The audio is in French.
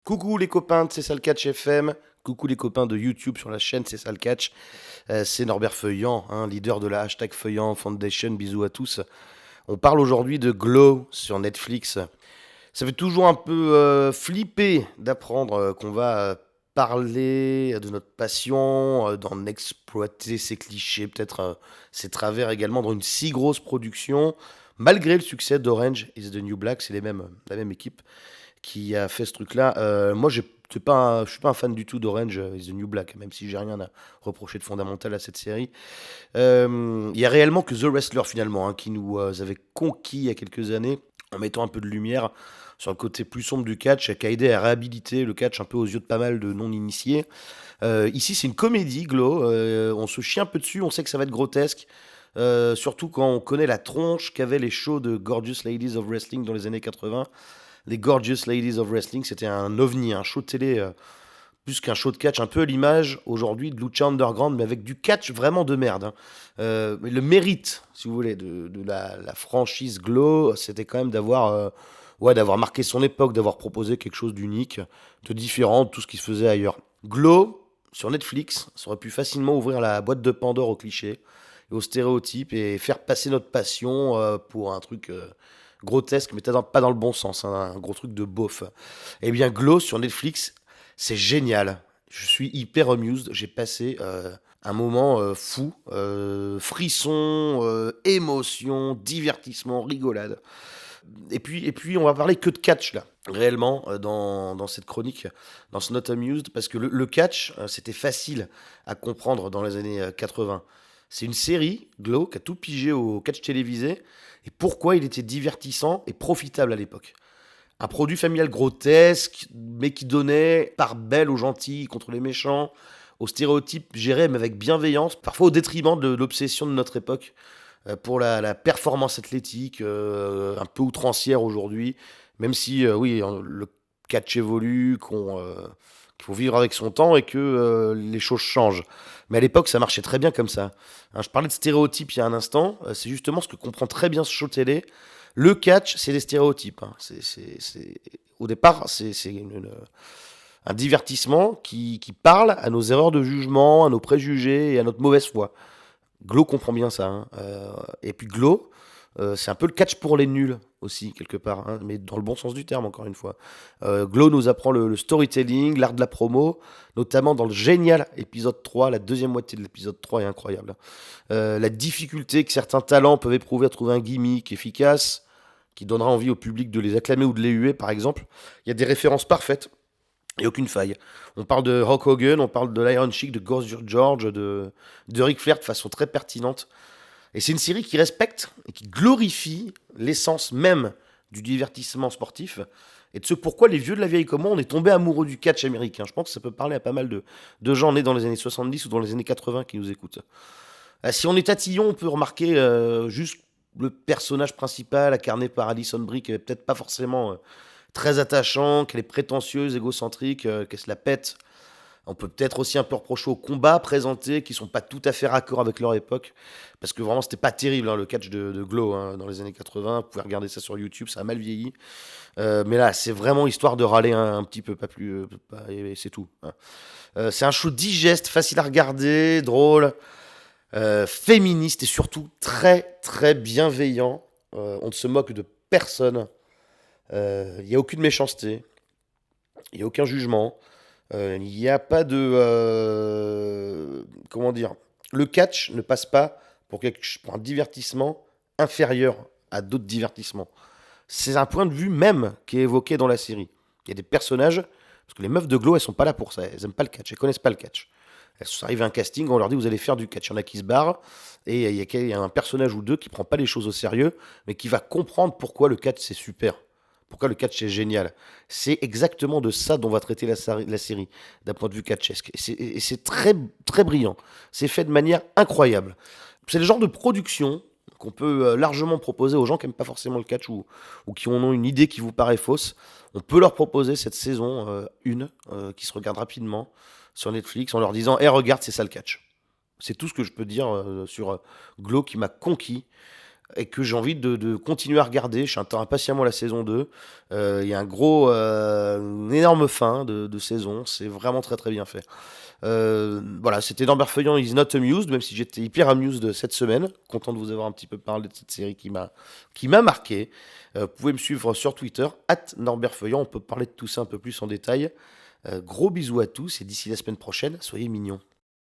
Coucou les copains de C'est ça le catch FM, coucou les copains de YouTube sur la chaîne C'est ça le catch. C'est Norbert Feuillant, leader de la hashtag Feuillant Foundation, bisous à tous. On parle aujourd'hui de Glow sur Netflix. Ça fait toujours un peu flipper d'apprendre qu'on va parler de notre passion, d'en exploiter ses clichés, peut-être ses travers également dans une si grosse production. Malgré le succès d'Orange is the New Black, c'est la même équipe qui a fait ce truc-là. Moi, je suis pas un fan du tout d'Orange is the New Black, même si j'ai rien à reprocher de fondamental à cette série. Il y a réellement que The Wrestler finalement, qui nous avait conquis il y a quelques années en mettant un peu de lumière sur le côté plus sombre du catch, qui a aidé à réhabiliter le catch un peu aux yeux de pas mal de non-initiés. Ici, c'est une comédie, Glow. On se chie un peu dessus, on sait que ça va être grotesque. Surtout quand on connaît la tronche qu'avaient les shows de Gorgeous Ladies of Wrestling dans les années 80. Les Gorgeous Ladies of Wrestling, c'était un ovni, un show de télé, plus qu'un show de catch, un peu à l'image aujourd'hui de Lucha Underground, mais avec du catch vraiment de merde. Mais le mérite, si vous voulez, de la franchise Glow, c'était quand même d'avoir marqué son époque, d'avoir proposé quelque chose d'unique, de différent de tout ce qui se faisait ailleurs. Glow, sur Netflix, ça aurait pu facilement ouvrir la boîte de Pandore aux clichés et aux stéréotypes et faire passer notre passion pour un truc grotesque, mais pas dans le bon sens, un gros truc de beauf. Eh bien, Glow sur Netflix, c'est génial. Je suis hyper amused. J'ai passé un moment fou, frisson, émotion, divertissement, rigolade. Et puis, on va parler que de catch là, réellement, dans cette chronique, dans ce Not Amused, parce que le catch, c'était facile à comprendre dans les années 80. C'est une série, Glow, qui a tout pigé au catch télévisé, et pourquoi il était divertissant et profitable à l'époque. Un produit familial grotesque, mais qui donnait part belle aux gentils contre les méchants, aux stéréotypes gérés, mais avec bienveillance, parfois au détriment de l'obsession de notre époque pour la performance athlétique, un peu outrancière aujourd'hui, même si, oui, le catch évolue, qu'il faut vivre avec son temps et que les choses changent. Mais à l'époque, ça marchait très bien comme ça. Je parlais de stéréotypes il y a un instant, c'est justement ce que comprend très bien ce show télé. Le catch, c'est des stéréotypes. Au départ, c'est un divertissement qui parle à nos erreurs de jugement, à nos préjugés et à notre mauvaise foi. Glow comprend bien ça. Et puis Glow, c'est un peu le catch pour les nuls aussi, quelque part, mais dans le bon sens du terme, encore une fois. Glow nous apprend le storytelling, l'art de la promo, notamment dans le génial épisode 3. La deuxième moitié de l'épisode 3 est incroyable. La difficulté que certains talents peuvent éprouver à trouver un gimmick efficace, qui donnera envie au public de les acclamer ou de les huer, par exemple. Il y a des références parfaites. Et aucune faille. On parle de Hulk Hogan, on parle de l'Iron Sheik, de Gorgeous George, de Ric Flair de façon très pertinente. Et c'est une série qui respecte et qui glorifie l'essence même du divertissement sportif et de ce pourquoi les vieux de la vieille comme moi, on est tombé amoureux du catch américain. Je pense que ça peut parler à pas mal de gens nés dans les années 70 ou dans les années 80 qui nous écoutent. Si on est tatillon, on peut remarquer juste le personnage principal incarné par Alison Brie, qui est peut-être pas forcément très attachant, qu'elle est prétentieuse, égocentrique, qu'elle se la pète. On peut peut-être aussi un peu reprocher aux combats présentés qui sont pas tout à fait raccord avec leur époque, parce que vraiment c'était pas terrible le catch de Glow dans les années 80. Vous pouvez regarder ça sur YouTube, ça a mal vieilli. Mais là, c'est vraiment histoire de râler un petit peu, pas plus, et c'est tout. C'est un show digeste, facile à regarder, drôle, féministe et surtout très très bienveillant. On ne se moque de personne. Il n'y a aucune méchanceté, il n'y a aucun jugement. Il n'y a pas de. Comment dire. Le catch ne passe pas pour un divertissement inférieur à d'autres divertissements. C'est un point de vue même qui est évoqué dans la série. Il y a des personnages, parce que les meufs de Glow, elles sont pas là pour ça. Elles aiment pas le catch, elles connaissent pas le catch. Elles sont arrivées à un casting, on leur dit vous allez faire du catch. Il y en a qui se barrent, et il y a un personnage ou deux qui prend pas les choses au sérieux, mais qui va comprendre pourquoi le catch c'est super. Pourquoi le catch est génial. C'est exactement de ça dont va traiter la série, d'un point de vue catchesque. Et c'est très, très brillant. C'est fait de manière incroyable. C'est le genre de production qu'on peut largement proposer aux gens qui n'aiment pas forcément le catch ou qui en ont une idée qui vous paraît fausse. On peut leur proposer cette saison 1 qui se regarde rapidement sur Netflix en leur disant regarde, c'est ça le catch. C'est tout ce que je peux dire sur Glow qui m'a conquis. et que j'ai envie de continuer à regarder. J'attends impatiemment la saison 2. Il y a une énorme fin de saison. C'est vraiment très très bien fait. Voilà, c'était Norbert Feuillant is not amused, même si j'étais hyper amused de cette semaine. Content de vous avoir un petit peu parlé de cette série qui m'a marqué. Vous pouvez me suivre sur Twitter, Norbert Feuillant. On peut parler de tout ça un peu plus en détail. Gros bisous à tous et d'ici la semaine prochaine, soyez mignons.